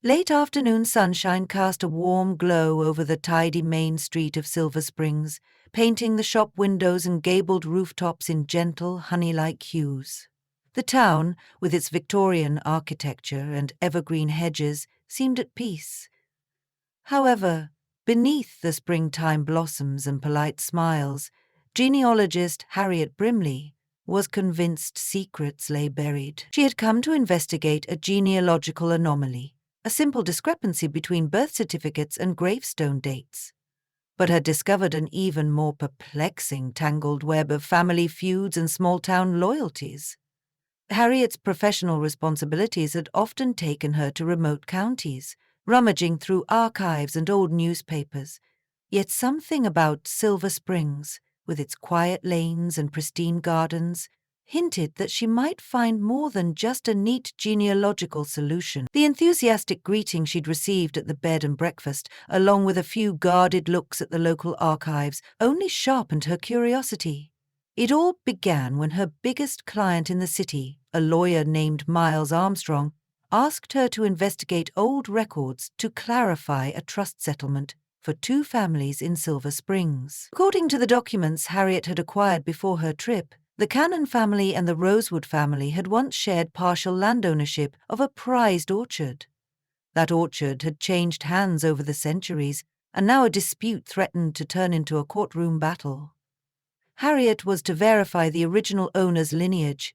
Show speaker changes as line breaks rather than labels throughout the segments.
Late afternoon sunshine cast a warm glow over the tidy main street of Silver Springs, painting the shop windows and gabled rooftops in gentle, honey-like hues. The town, with its Victorian architecture and evergreen hedges, seemed at peace. However, beneath the springtime blossoms and polite smiles, genealogist Harriet Brimley was convinced secrets lay buried. She had come to investigate a genealogical anomaly, a simple discrepancy between birth certificates and gravestone dates, but had discovered an even more perplexing tangled web of family feuds and small-town loyalties. Harriet's professional responsibilities had often taken her to remote counties, rummaging through archives and old newspapers, yet something about Silver Springs, with its quiet lanes and pristine gardens, hinted that she might find more than just a neat genealogical solution. The enthusiastic greeting she'd received at the bed and breakfast, along with a few guarded looks at the local archives, only sharpened her curiosity. It all began when her biggest client in the city, a lawyer named Miles Armstrong, asked her to investigate old records to clarify a trust settlement for two families in Silver Springs. According to the documents Harriet had acquired before her trip, the Cannon family and the Rosewood family had once shared partial land ownership of a prized orchard. That orchard had changed hands over the centuries, and now a dispute threatened to turn into a courtroom battle. Harriet was to verify the original owner's lineage.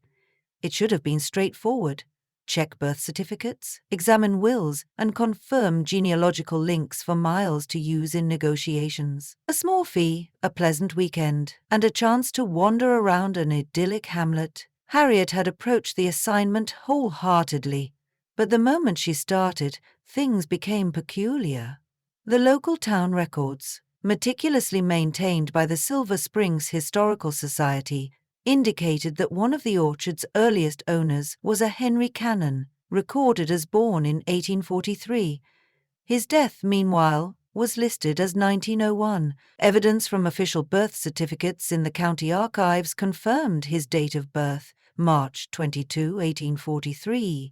It should have been straightforward. Check birth certificates, examine wills, and confirm genealogical links for Miles to use in negotiations. A small fee, a pleasant weekend, and a chance to wander around an idyllic hamlet. Harriet had approached the assignment wholeheartedly, but the moment she started, things became peculiar. The local town records, meticulously maintained by the Silver Springs Historical Society, indicated that one of the orchard's earliest owners was a Henry Cannon, recorded as born in 1843. His death, meanwhile, was listed as 1901. Evidence from official birth certificates in the county archives confirmed his date of birth, March 22, 1843.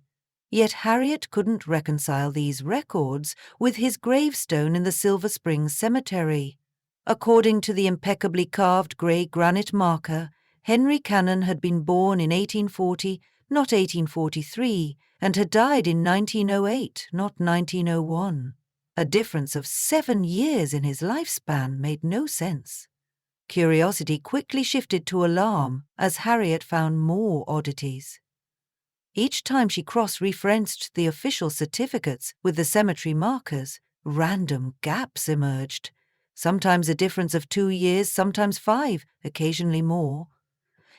Yet Harriet couldn't reconcile these records with his gravestone in the Silver Springs Cemetery. According to the impeccably carved grey granite marker, Henry Cannon had been born in 1840, not 1843, and had died in 1908, not 1901. A difference of 7 years in his lifespan made no sense. Curiosity quickly shifted to alarm as Harriet found more oddities. Each time she cross-referenced the official certificates with the cemetery markers, random gaps emerged. Sometimes a difference of 2 years, sometimes 5, occasionally more.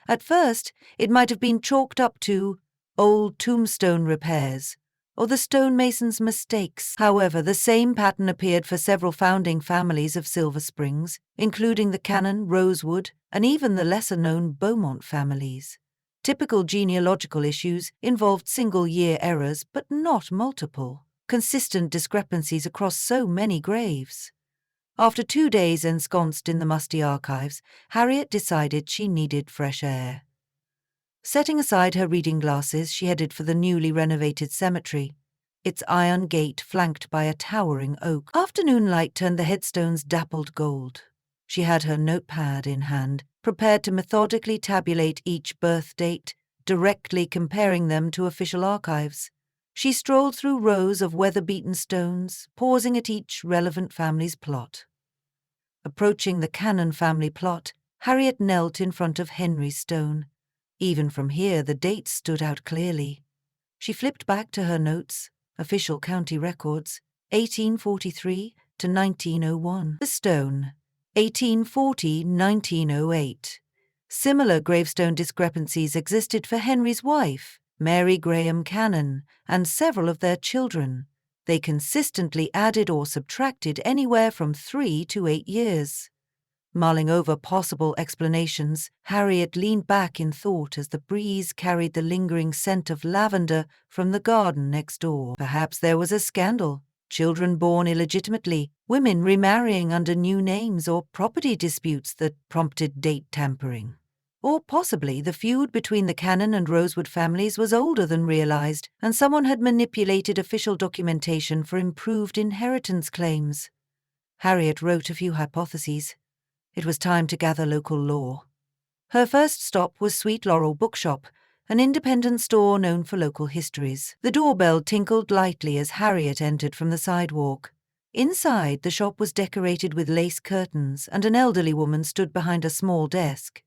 At first, it might have been chalked up to old tombstone repairs or the stonemason's mistakes. However, the same pattern appeared for several founding families of Silver Springs, including the Cannon, Rosewood, and even the lesser-known Beaumont families. Typical genealogical issues involved single-year errors, but not multiple, consistent discrepancies across so many graves. After 2 days ensconced in the musty archives, Harriet decided she needed fresh air. Setting aside her reading glasses, she headed for the newly renovated cemetery, its iron gate flanked by a towering oak. Afternoon light turned the headstones dappled gold. She had her notepad in hand, prepared to methodically tabulate each birth date, directly comparing them to official archives. She strolled through rows of weather-beaten stones, pausing at each relevant family's plot. Approaching the Cannon family plot, Harriet knelt in front of Henry's stone. Even from here, the dates stood out clearly. She flipped back to her notes, official county records, 1843 to 1901. The stone, 1840-1908. Similar gravestone discrepancies existed for Henry's wife, Mary Graham Cannon, and several of their children. They consistently added or subtracted anywhere from 3 to 8 years. Mulling over possible explanations, Harriet leaned back in thought as the breeze carried the lingering scent of lavender from the garden next door. Perhaps there was a scandal, children born illegitimately, women remarrying under new names, or property disputes that prompted date tampering. Or possibly the feud between the Cannon and Rosewood families was older than realized, and someone had manipulated official documentation for improved inheritance claims. Harriet wrote a few hypotheses. It was time to gather local lore. Her first stop was Sweet Laurel Bookshop, an independent store known for local histories. The doorbell tinkled lightly as Harriet entered from the sidewalk. Inside, the shop was decorated with lace curtains, and an elderly woman stood behind a small desk.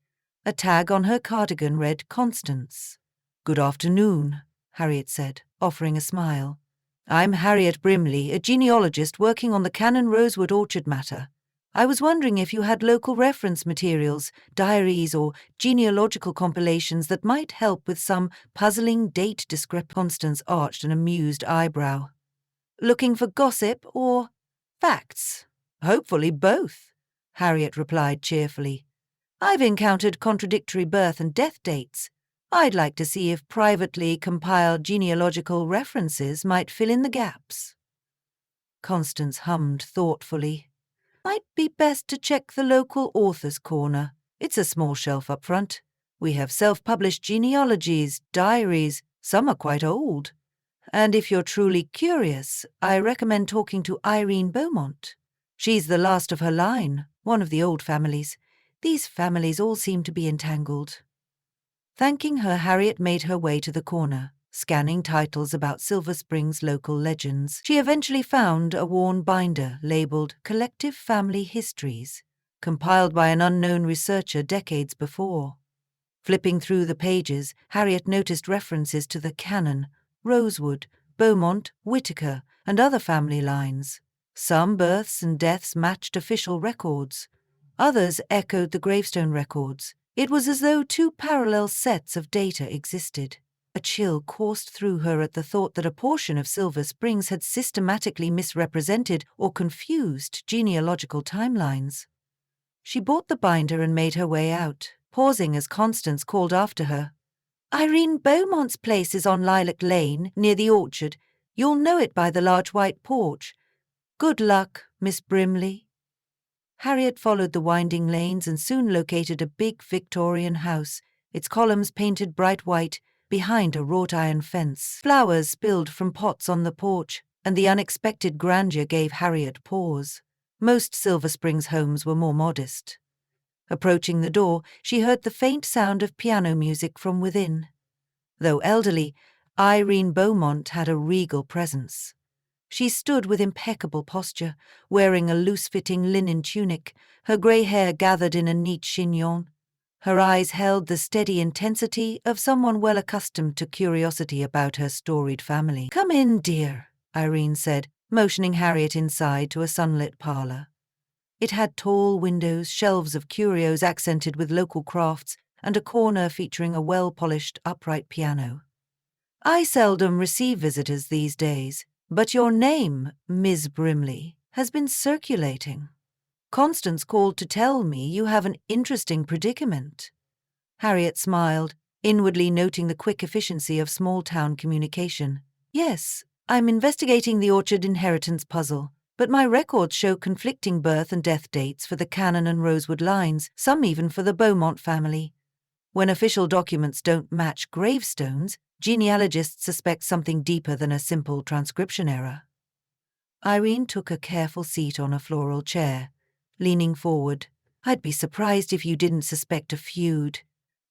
A tag on her cardigan read Constance. "Good afternoon," Harriet said, offering a smile. "I'm Harriet Brimley, a genealogist working on the Cannon Rosewood Orchard matter. I was wondering if you had local reference materials, diaries, or genealogical compilations that might help with some puzzling date discrepancies." Constance arched an amused eyebrow. "Looking for gossip or facts?" "Hopefully both," Harriet replied cheerfully. "I've encountered contradictory birth and death dates. I'd like to see if privately compiled genealogical references might fill in the gaps." Constance hummed thoughtfully. "Might be best to check the local author's corner. It's a small shelf up front. We have self-published genealogies, diaries, some are quite old. And if you're truly curious, I recommend talking to Irene Beaumont. She's the last of her line, one of the old families. These families all seem to be entangled." Thanking her, Harriet made her way to the corner, scanning titles about Silver Spring's local legends. She eventually found a worn binder labeled Collective Family Histories, compiled by an unknown researcher decades before. Flipping through the pages, Harriet noticed references to the Cannon, Rosewood, Beaumont, Whitaker, and other family lines. Some births and deaths matched official records. Others echoed the gravestone records. It was as though two parallel sets of data existed. A chill coursed through her at the thought that a portion of Silver Springs had systematically misrepresented or confused genealogical timelines. She bought the binder and made her way out, pausing as Constance called after her. "Irene Beaumont's place is on Lilac Lane, near the orchard. You'll know it by the large white porch. Good luck, Miss Brimley." Harriet followed the winding lanes and soon located a big Victorian house, its columns painted bright white, behind a wrought iron fence. Flowers spilled from pots on the porch, and the unexpected grandeur gave Harriet pause. Most Silver Springs homes were more modest. Approaching the door, she heard the faint sound of piano music from within. Though elderly, Irene Beaumont had a regal presence. She stood with impeccable posture, wearing a loose-fitting linen tunic, her grey hair gathered in a neat chignon. Her eyes held the steady intensity of someone well accustomed to curiosity about her storied family. "Come in, dear," Irene said, motioning Harriet inside to a sunlit parlour. It had tall windows, shelves of curios accented with local crafts, and a corner featuring a well-polished upright piano. "I seldom receive visitors these days, but your name, Ms. Brimley, has been circulating. Constance called to tell me you have an interesting predicament." Harriet smiled, inwardly noting the quick efficiency of small-town communication. "Yes, I'm investigating the orchard inheritance puzzle, but my records show conflicting birth and death dates for the Cannon and Rosewood lines, some even for the Beaumont family. When official documents don't match gravestones, genealogists suspect something deeper than a simple transcription error." Irene took a careful seat on a floral chair, leaning forward. "I'd be surprised if you didn't suspect a feud.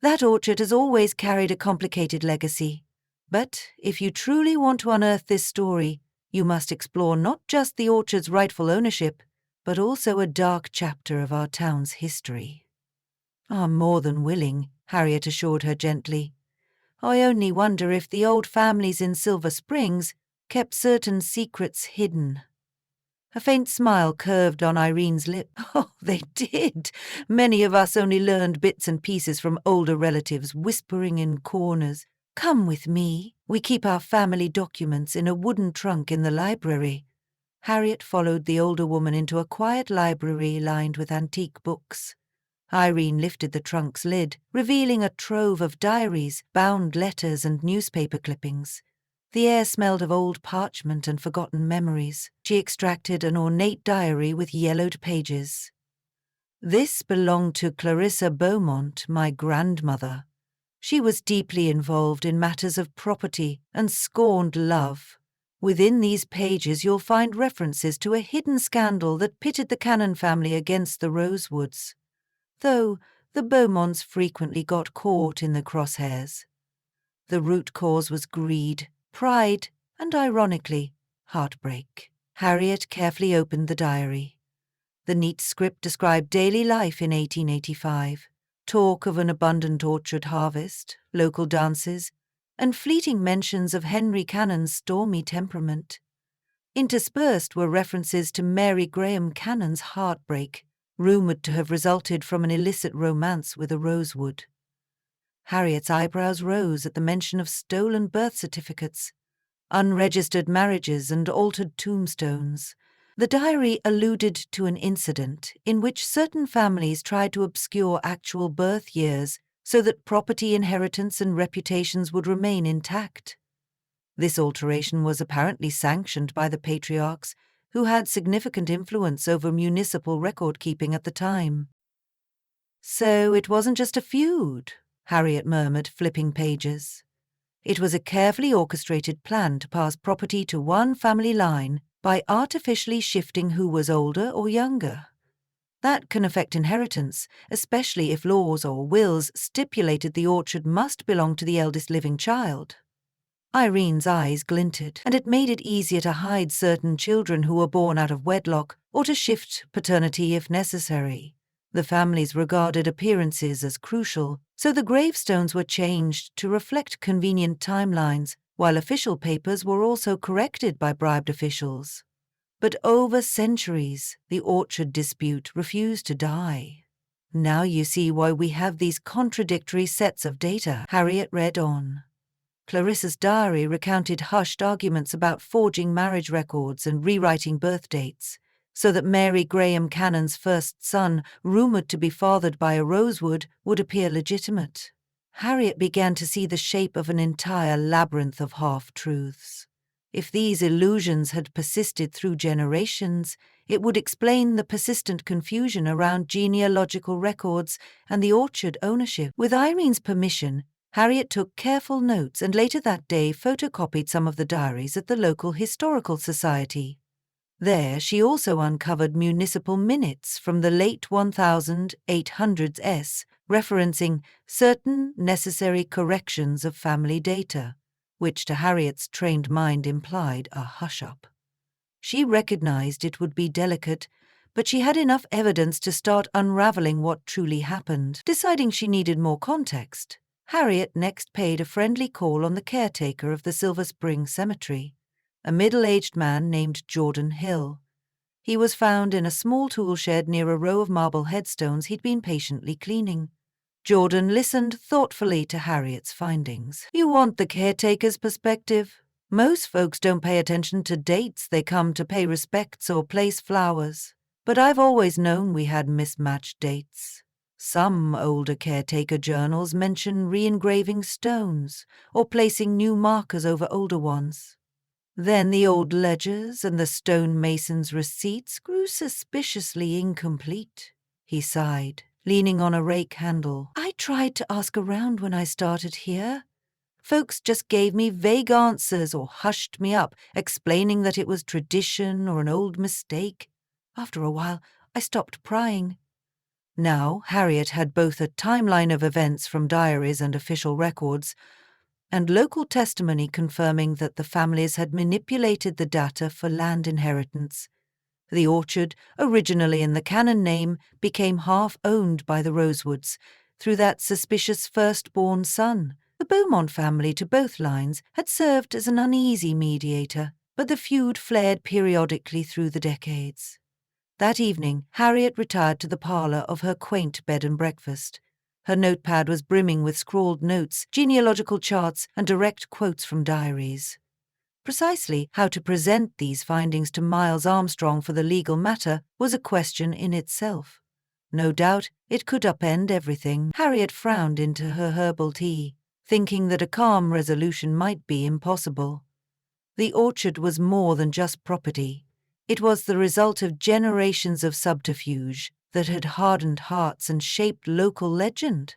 That orchard has always carried a complicated legacy. But if you truly want to unearth this story, you must explore not just the orchard's rightful ownership, but also a dark chapter of our town's history." "I'm more than willing," Harriet assured her gently. "I only wonder if the old families in Silver Springs kept certain secrets hidden." A faint smile curved on Irene's lip. "Oh, they did. Many of us only learned bits and pieces from older relatives whispering in corners. Come with me. We keep our family documents in a wooden trunk in the library." Harriet followed the older woman into a quiet library lined with antique books. Irene lifted the trunk's lid, revealing a trove of diaries, bound letters, and newspaper clippings. The air smelled of old parchment and forgotten memories. She extracted an ornate diary with yellowed pages. This belonged to Clarissa Beaumont, my grandmother. She was deeply involved in matters of property and scorned love. Within these pages you'll find references to a hidden scandal that pitted the Cannon family against the Rosewoods, though the Beaumonts frequently got caught in the crosshairs. The root cause was greed, pride, and, ironically, heartbreak. Harriet carefully opened the diary. The neat script described daily life in 1885, talk of an abundant orchard harvest, local dances, and fleeting mentions of Henry Cannon's stormy temperament. Interspersed were references to Mary Graham Cannon's heartbreak, rumoured to have resulted from an illicit romance with a rosewood. Harriet's eyebrows rose at the mention of stolen birth certificates, unregistered marriages, and altered tombstones. The diary alluded to an incident in which certain families tried to obscure actual birth years so that property inheritance and reputations would remain intact. This alteration was apparently sanctioned by the patriarchs, who had significant influence over municipal record-keeping at the time. "So it wasn't just a feud," Harriet murmured, flipping pages. "It was a carefully orchestrated plan to pass property to one family line by artificially shifting who was older or younger. That can affect inheritance, especially if laws or wills stipulated the orchard must belong to the eldest living child." Irene's eyes glinted, and it made it easier to hide certain children who were born out of wedlock or to shift paternity if necessary. The families regarded appearances as crucial, so the gravestones were changed to reflect convenient timelines, while official papers were also corrected by bribed officials. But over centuries, the orchard dispute refused to die. "Now you see why we have these contradictory sets of data," Harriet read on. Clarissa's diary recounted hushed arguments about forging marriage records and rewriting birth dates, so that Mary Graham Cannon's first son, rumoured to be fathered by a rosewood, would appear legitimate. Harriet began to see the shape of an entire labyrinth of half-truths. If these illusions had persisted through generations, it would explain the persistent confusion around genealogical records and the orchard ownership. With Irene's permission, Harriet took careful notes and later that day photocopied some of the diaries at the local historical society. There she also uncovered municipal minutes from the late 1800s referencing certain necessary corrections of family data, which to Harriet's trained mind implied a hush-up. She recognized it would be delicate, but she had enough evidence to start unraveling what truly happened. Deciding she needed more context, Harriet next paid a friendly call on the caretaker of the Silver Spring Cemetery, a middle-aged man named Jordan Hill. He was found in a small tool shed near a row of marble headstones he'd been patiently cleaning. Jordan listened thoughtfully to Harriet's findings. "You want the caretaker's perspective? Most folks don't pay attention to dates they come to pay respects or place flowers, but I've always known we had mismatched dates. Some older caretaker journals mention re-engraving stones or placing new markers over older ones. Then the old ledgers and the stonemason's receipts grew suspiciously incomplete," he sighed, leaning on a rake handle. "I tried to ask around when I started here. Folks just gave me vague answers or hushed me up, explaining that it was tradition or an old mistake. After a while, I stopped prying." Now, Harriet had both a timeline of events from diaries and official records, and local testimony confirming that the families had manipulated the data for land inheritance. The orchard, originally in the Cannon name, became half-owned by the Rosewoods through that suspicious firstborn son. The Beaumont family to both lines had served as an uneasy mediator, but the feud flared periodically through the decades. That evening, Harriet retired to the parlour of her quaint bed and breakfast. Her notepad was brimming with scrawled notes, genealogical charts, and direct quotes from diaries. Precisely how to present these findings to Miles Armstrong for the legal matter was a question in itself. No doubt it could upend everything. Harriet frowned into her herbal tea, thinking that a calm resolution might be impossible. The orchard was more than just property. It was the result of generations of subterfuge, that had hardened hearts and shaped local legend.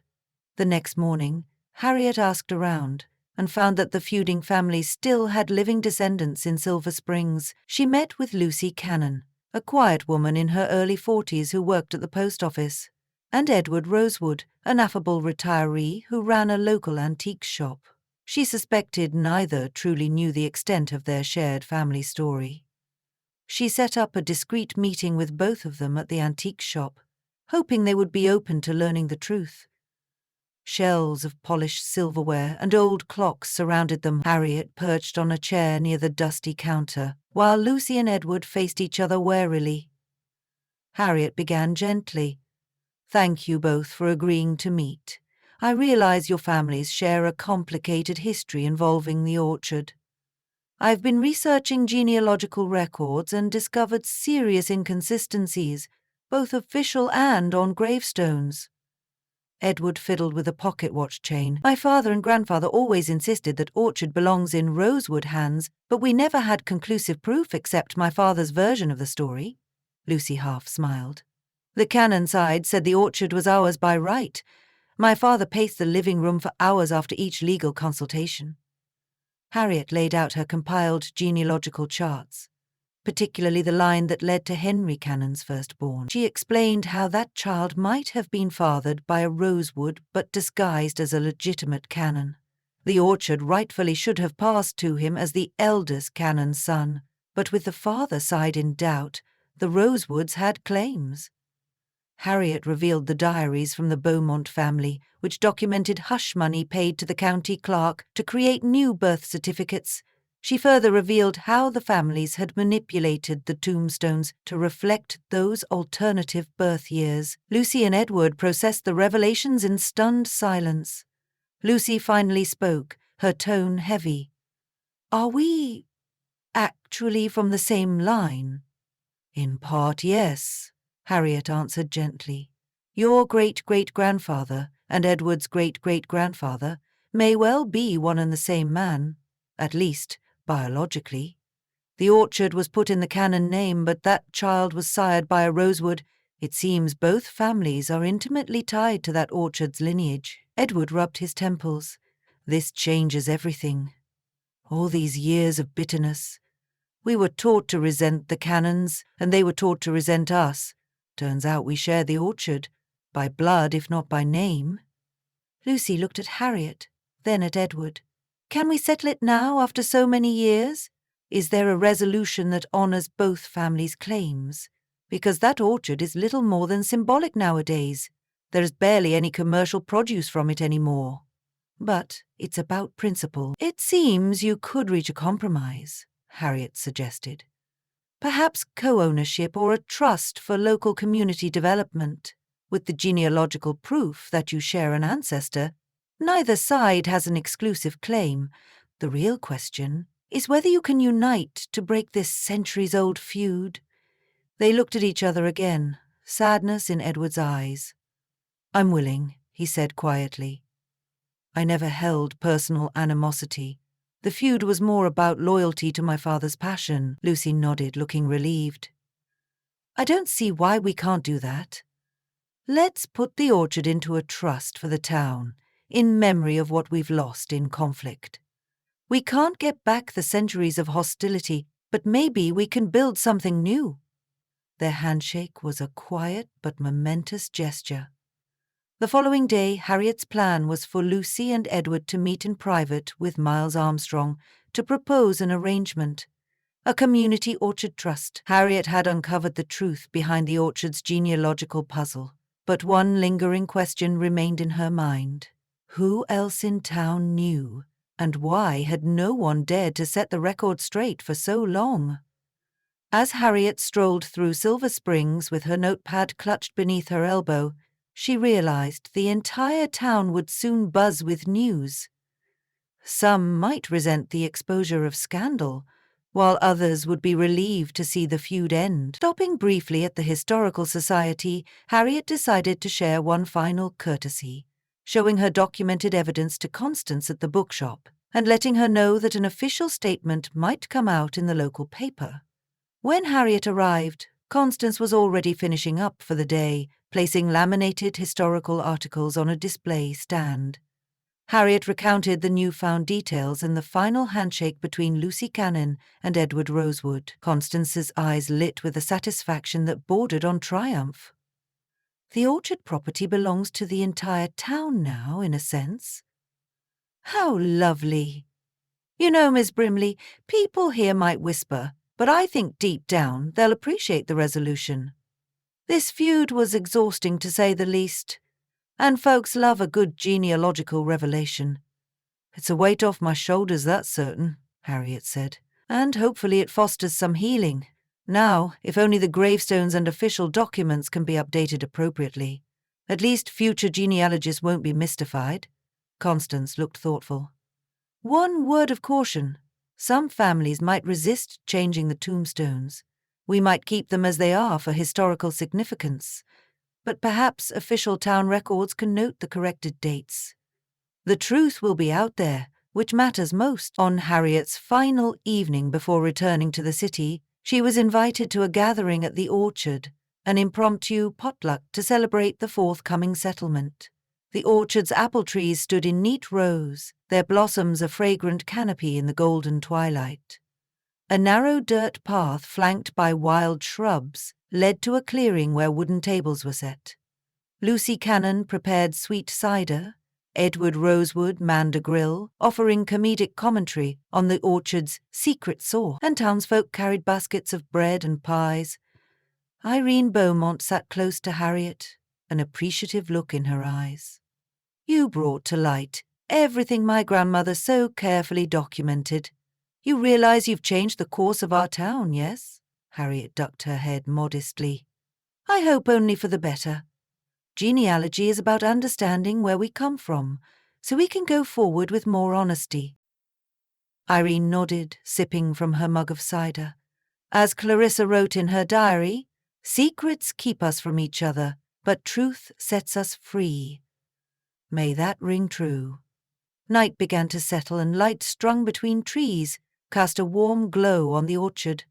The next morning, Harriet asked around and found that the feuding family still had living descendants in Silver Springs. She met with Lucy Cannon, a quiet woman in her early 40s who worked at the post office, and Edward Rosewood, an affable retiree who ran a local antique shop. She suspected neither truly knew the extent of their shared family story. She set up a discreet meeting with both of them at the antique shop, hoping they would be open to learning the truth. Shelves of polished silverware and old clocks surrounded them. Harriet perched on a chair near the dusty counter, while Lucy and Edward faced each other warily. Harriet began gently. "Thank you both for agreeing to meet. I realize your families share a complicated history involving the orchard. I've been researching genealogical records and discovered serious inconsistencies, both official and on gravestones." Edward fiddled with a pocket watch chain. "My father and grandfather always insisted that orchard belongs in Rosewood hands, but we never had conclusive proof except my father's version of the story." Lucy half smiled. "The Cannon side said the orchard was ours by right. My father paced the living room for hours after each legal consultation." Harriet laid out her compiled genealogical charts, particularly the line that led to Henry Cannon's firstborn. She explained how that child might have been fathered by a Rosewood but disguised as a legitimate Cannon. The orchard rightfully should have passed to him as the eldest Cannon's son, but with the father side in doubt, the Rosewoods had claims. Harriet revealed the diaries from the Beaumont family, which documented hush money paid to the county clerk to create new birth certificates. She further revealed how the families had manipulated the tombstones to reflect those alternative birth years. Lucy and Edward processed the revelations in stunned silence. Lucy finally spoke, her tone heavy. "Are we actually from the same line?" "In part, yes," Harriet answered gently. "Your great-great-grandfather and Edward's great-great-grandfather may well be one and the same man, at least biologically. The orchard was put in the Cannon name, but that child was sired by a Rosewood. It seems both families are intimately tied to that orchard's lineage." Edward rubbed his temples. "This changes everything. All these years of bitterness. We were taught to resent the Cannons, and they were taught to resent us. Turns out we share the orchard, by blood if not by name." Lucy looked at Harriet, then at Edward. "Can we settle it now after so many years? Is there a resolution that honors both families' claims? Because that orchard is little more than symbolic nowadays. There is barely any commercial produce from it anymore. But it's about principle." "It seems you could reach a compromise," Harriet suggested. "Perhaps co-ownership or a trust for local community development. With the genealogical proof that you share an ancestor, neither side has an exclusive claim. The real question is whether you can unite to break this centuries-old feud." They looked at each other again, sadness in Edward's eyes. "I'm willing," he said quietly. "I never held personal animosity. The feud was more about loyalty to my father's passion." Lucy nodded, looking relieved. "I don't see why we can't do that. Let's put the orchard into a trust for the town, in memory of what we've lost in conflict. We can't get back the centuries of hostility, but maybe we can build something new." Their handshake was a quiet but momentous gesture. The following day, Harriet's plan was for Lucy and Edward to meet in private with Miles Armstrong to propose an arrangement. A community orchard trust. Harriet had uncovered the truth behind the orchard's genealogical puzzle, but one lingering question remained in her mind. Who else in town knew, and why had no one dared to set the record straight for so long? As Harriet strolled through Silver Springs with her notepad clutched beneath her elbow, she realized the entire town would soon buzz with news. Some might resent the exposure of scandal, while others would be relieved to see the feud end. Stopping briefly at the Historical Society, Harriet decided to share one final courtesy, showing her documented evidence to Constance at the bookshop, and letting her know that an official statement might come out in the local paper. When Harriet arrived, Constance was already finishing up for the day, placing laminated historical articles on a display stand. Harriet recounted the newfound details and the final handshake between Lucy Cannon and Edward Rosewood. Constance's eyes lit with a satisfaction that bordered on triumph. The orchard property belongs to the entire town now, in a sense. How lovely! You know, Miss Brimley, people here might whisper, but I think deep down they'll appreciate the resolution. This feud was exhausting to say the least, and folks love a good genealogical revelation. It's a weight off my shoulders, that's certain, Harriet said, and hopefully it fosters some healing. Now, if only the gravestones and official documents can be updated appropriately, at least future genealogists won't be mystified. Constance looked thoughtful. One word of caution. Some families might resist changing the tombstones. We might keep them as they are for historical significance, but perhaps official town records can note the corrected dates. The truth will be out there, which matters most. On Harriet's final evening before returning to the city, she was invited to a gathering at the orchard, an impromptu potluck to celebrate the forthcoming settlement. The orchard's apple trees stood in neat rows, their blossoms a fragrant canopy in the golden twilight. A narrow dirt path flanked by wild shrubs led to a clearing where wooden tables were set. Lucy Cannon prepared sweet cider, Edward Rosewood manned a grill, offering comedic commentary on the orchard's secret sauce, and townsfolk carried baskets of bread and pies. Irene Beaumont sat close to Harriet, an appreciative look in her eyes. You brought to light everything my grandmother so carefully documented. You realize you've changed the course of our town, yes? Harriet ducked her head modestly. I hope only for the better. Genealogy is about understanding where we come from, so we can go forward with more honesty. Irene nodded, sipping from her mug of cider. As Clarissa wrote in her diary, secrets keep us from each other, but truth sets us free. May that ring true. Night began to settle and light strung between trees cast a warm glow on the orchard.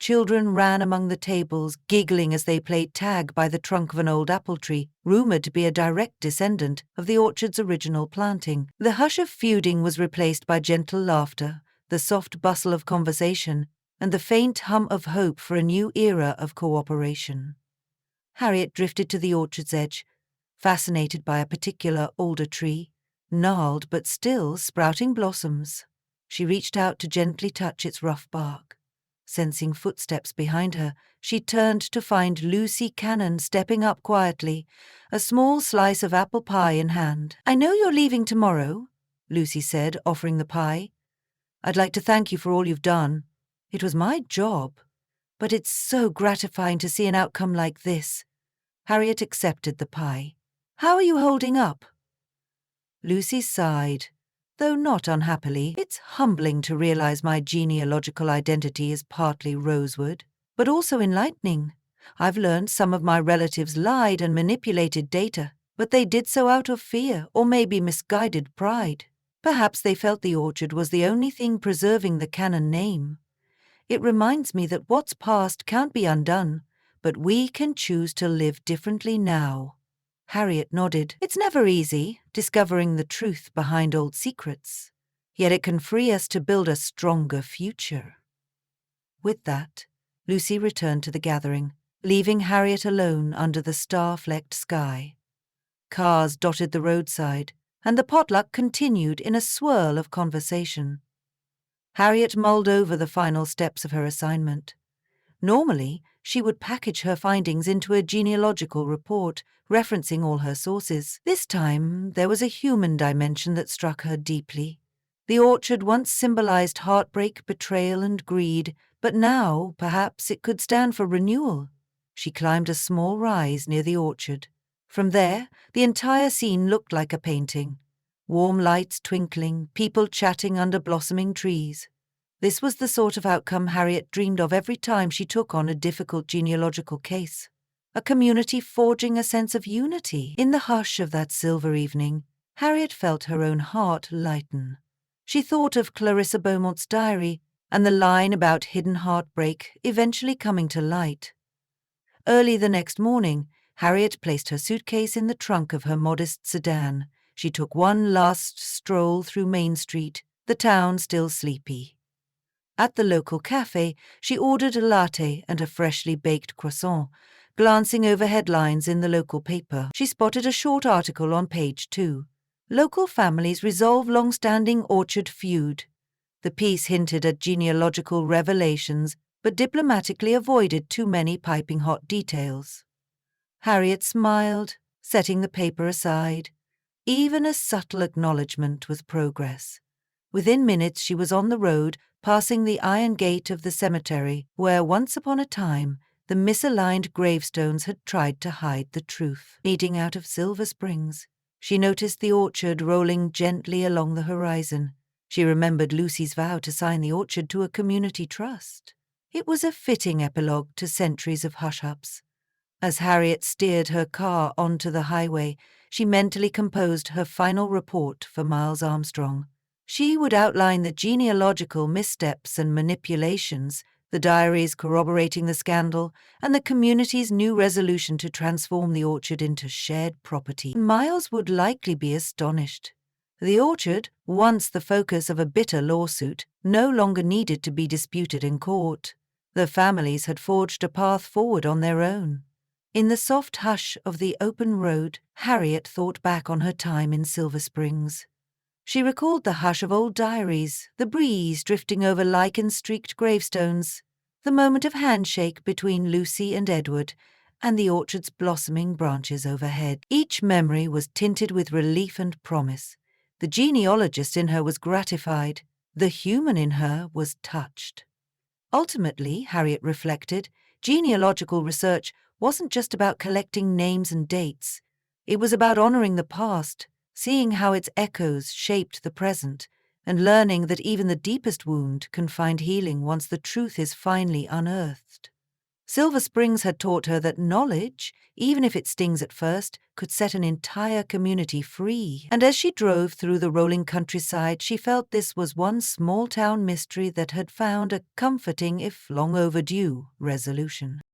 Children ran among the tables, giggling as they played tag by the trunk of an old apple tree, rumoured to be a direct descendant of the orchard's original planting. The hush of feuding was replaced by gentle laughter, the soft bustle of conversation, and the faint hum of hope for a new era of cooperation. Harriet drifted to the orchard's edge, fascinated by a particular older tree, gnarled but still sprouting blossoms. She reached out to gently touch its rough bark. Sensing footsteps behind her, she turned to find Lucy Cannon stepping up quietly, a small slice of apple pie in hand. I know you're leaving tomorrow, Lucy said, offering the pie. I'd like to thank you for all you've done. It was my job, but it's so gratifying to see an outcome like this. Harriet accepted the pie. How are you holding up? Lucy sighed. Though not unhappily, it's humbling to realize my genealogical identity is partly Rosewood, but also enlightening. I've learned some of my relatives lied and manipulated data, but they did so out of fear or maybe misguided pride. Perhaps they felt the orchard was the only thing preserving the Cannon name. It reminds me that what's past can't be undone, but we can choose to live differently now. Harriet nodded. It's never easy, discovering the truth behind old secrets. Yet it can free us to build a stronger future. With that, Lucy returned to the gathering, leaving Harriet alone under the star-flecked sky. Cars dotted the roadside, and the potluck continued in a swirl of conversation. Harriet mulled over the final steps of her assignment. Normally, she would package her findings into a genealogical report, referencing all her sources. This time, there was a human dimension that struck her deeply. The orchard once symbolized heartbreak, betrayal, and greed, but now, perhaps, it could stand for renewal. She climbed a small rise near the orchard. From there, the entire scene looked like a painting. Warm lights twinkling, people chatting under blossoming trees. This was the sort of outcome Harriet dreamed of every time she took on a difficult genealogical case. A community forging a sense of unity. In the hush of that silver evening, Harriet felt her own heart lighten. She thought of Clarissa Beaumont's diary and the line about hidden heartbreak eventually coming to light. Early the next morning, Harriet placed her suitcase in the trunk of her modest sedan. She took one last stroll through Main Street, the town still sleepy. At the local cafe, she ordered a latte and a freshly baked croissant. Glancing over headlines in the local paper, she spotted a short article on page 2. Local families resolve long-standing orchard feud. The piece hinted at genealogical revelations, but diplomatically avoided too many piping hot details. Harriet smiled, setting the paper aside. Even a subtle acknowledgement was progress. Within minutes she was on the road, passing the iron gate of the cemetery, where once upon a time the misaligned gravestones had tried to hide the truth. Leading out of Silver Springs, she noticed the orchard rolling gently along the horizon. She remembered Lucy's vow to sign the orchard to a community trust. It was a fitting epilogue to centuries of hush-ups. As Harriet steered her car onto the highway, she mentally composed her final report for Miles Armstrong. She would outline the genealogical missteps and manipulations, the diaries corroborating the scandal, and the community's new resolution to transform the orchard into shared property. Miles would likely be astonished. The orchard, once the focus of a bitter lawsuit, no longer needed to be disputed in court. The families had forged a path forward on their own. In the soft hush of the open road, Harriet thought back on her time in Silver Springs. She recalled the hush of old diaries, the breeze drifting over lichen-streaked gravestones, the moment of handshake between Lucy and Edward, and the orchard's blossoming branches overhead. Each memory was tinted with relief and promise. The genealogist in her was gratified. The human in her was touched. Ultimately, Harriet reflected, genealogical research wasn't just about collecting names and dates. It was about honoring the past, seeing how its echoes shaped the present, and learning that even the deepest wound can find healing once the truth is finally unearthed. Silver Springs had taught her that knowledge, even if it stings at first, could set an entire community free. And as she drove through the rolling countryside, she felt this was one small-town mystery that had found a comforting, if long overdue, resolution.